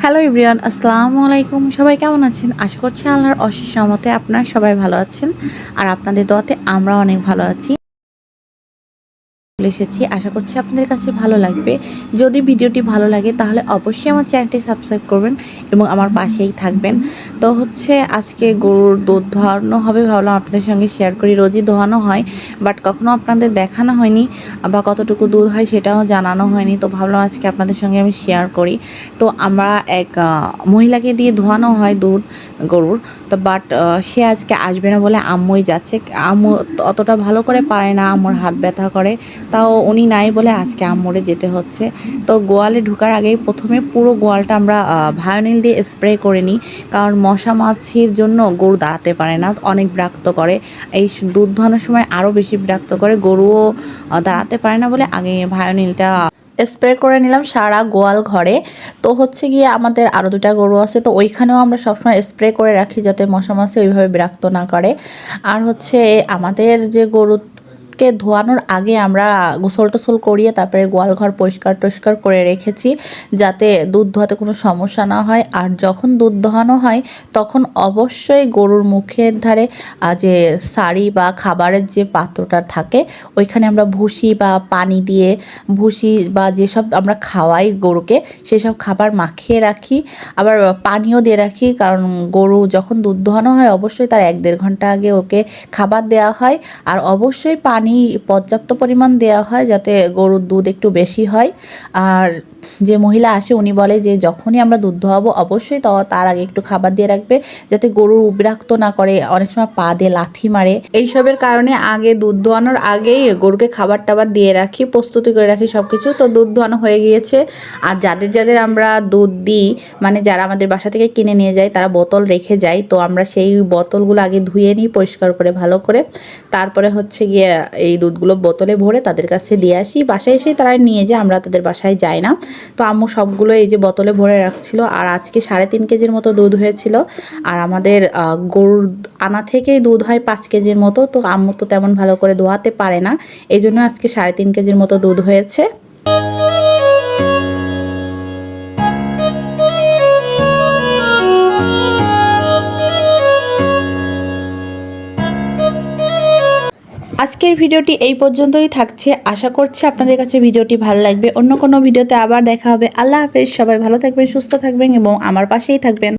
Hello everyone, আসসালামু আলাইকুম। সবাই কেমন আছেন? আশা করছি আল্লাহর অশেষ রহমতে আপনারা সবাই ভালো আছেন। আর আপনাদের দোয়াতে আমরা অনেক ভালো আছি। চলে এসেছি, আশা করছি আপনাদের কাছে ভালো লাগবে। যদি ভিডিওটি ভালো লাগে তাহলে অবশ্যই আমার চ্যানেলটি সাবস্ক্রাইব করবেন এবং আমার পাশেই থাকবেন। তো আজকে গরুর দুধ দোহানো হবে, ভাবলাম আপনাদের সঙ্গে শেয়ার করি। রোজই দোহানো হয়, বাট কখনো আপনাদের দেখানো হয়নি বা কতটুকু দুধ হয় সেটাও জানানো হয়নি। তো ভাবলাম আজকে আপনাদের সঙ্গে আমি শেয়ার করি। তো আমরা এক মহিলাকে দিয়ে ধোয়ানো হয় দুধ গরুর। তো বাট সে আজকে আসবে না বলে আম্মুই যাচ্ছে। আম্মু অতটা ভালো করে পারে না, আম্মুর হাত ব্যথা করে। তাও উনি নাই বলে আজকে আম্মুরে যেতে হচ্ছে। তো গোয়ালে ঢোকার আগেই প্রথমে পুরো গোয়ালটা আমরা ভায়োনিল দিয়ে স্প্রে করে নিই, কারণ মশা মাছির জন্য গরু দাঁড়াতে পারে না, অনেক বিরক্ত করে। এই দুধ দোহানোর সময় আরও বেশি বিরক্ত করে, গরুও দাঁড়াতে পারে না বলে আগে ভায়োনিলটা স্প্রে করে নিলাম সারা গোয়াল ঘরে। তো গিয়ে আমাদের আরও দুটা গরু আছে, তো ওইখানেও আমরা সবসময় স্প্রে করে রাখি যাতে মশা মাছি ওইভাবে বিরক্ত না করে। আর আমাদের যে গরুকে ধোয়ানোর আগে আমরা গোসল টোসল করিয়ে তারপরে গোয়াল ঘর পরিষ্কার টরিষ্কার করে রেখেছি, যাতে দুধ দোহাতে কোনো সমস্যা না হয়। আর যখন দুধ দোহানো হয় তখন অবশ্যই গরুর মুখের ধারে যে সারি বা খাবারের যে পাত্রটা থাকে ওইখানে আমরা ভুসি বা পানি দিয়ে, ভুসি বা যেসব আমরা খাওয়াই গরুকে সেসব খাবার মাখিয়ে রাখি। আবার পানিও দিয়ে রাখি, কারণ গরু যখন দুধ দোহানো হয় অবশ্যই তার 1-1.5 ঘন্টা আগে ওকে খাবার দেওয়া হয়। আর অবশ্যই পানি পর্যাপ্ত পরিমাণ দেওয়া হয় যাতে গরুর দুধ একটু বেশি হয়। আর যে মহিলা আসে উনি বলে যে যখনই আমরা দুধ দোয়াবো অবশ্যই তার আগে একটু খাবার দিয়ে রাখবে, যাতে গরু বিরক্ত না করে, অনেক সময় পা দিয়ে লাথি মারে। এইসবের কারণে আগে দুধ দোয়ানোর আগেই গরুকে খাবার টাবার দিয়ে রাখি, প্রস্তুতি করে রাখি সব কিছু। তো দুধ দোয়ানো হয়ে গিয়েছে। আর যাদের আমরা দুধ দিই, মানে যারা আমাদের বাসা থেকে কিনে নিয়ে যায় তারা বোতল রেখে যায়, তো আমরা সেই বোতলগুলো আগে ধুয়ে নিই পরিষ্কার করে ভালো করে। তারপরে গিয়ে এই দুধগুলো বোতলে ভরে তাদের কাছে দিয়ে আসি। বাসায় এসেই তারা নিয়ে যায়, আমরা তাদের বাসায় যাই না। তো আম্মু সবগুলো এই যে বোতলে ভরে রাখছিল। আর আজকে 3.5 কেজির মতো দুধ হয়েছিল। আর আমাদের গরুর আনা থেকেই দুধ হয় 5 কেজির মতো। তো আম্মু তো তেমন ভালো করে দোয়াতে পারে না, এই জন্য আজকে 3.5 কেজির মতো দুধ হয়েছে। আজকের ভিডিওটি এই পর্যন্তই থাকছে। আশা করছি আপনাদের কাছে ভিডিওটি ভালো লাগবে। অন্য কোনো ভিডিওতে আবার দেখা হবে। আল্লাহ হাফেজ। সবাই ভালো থাকবেন, সুস্থ থাকবেন এবং আমার পাশেই থাকবেন।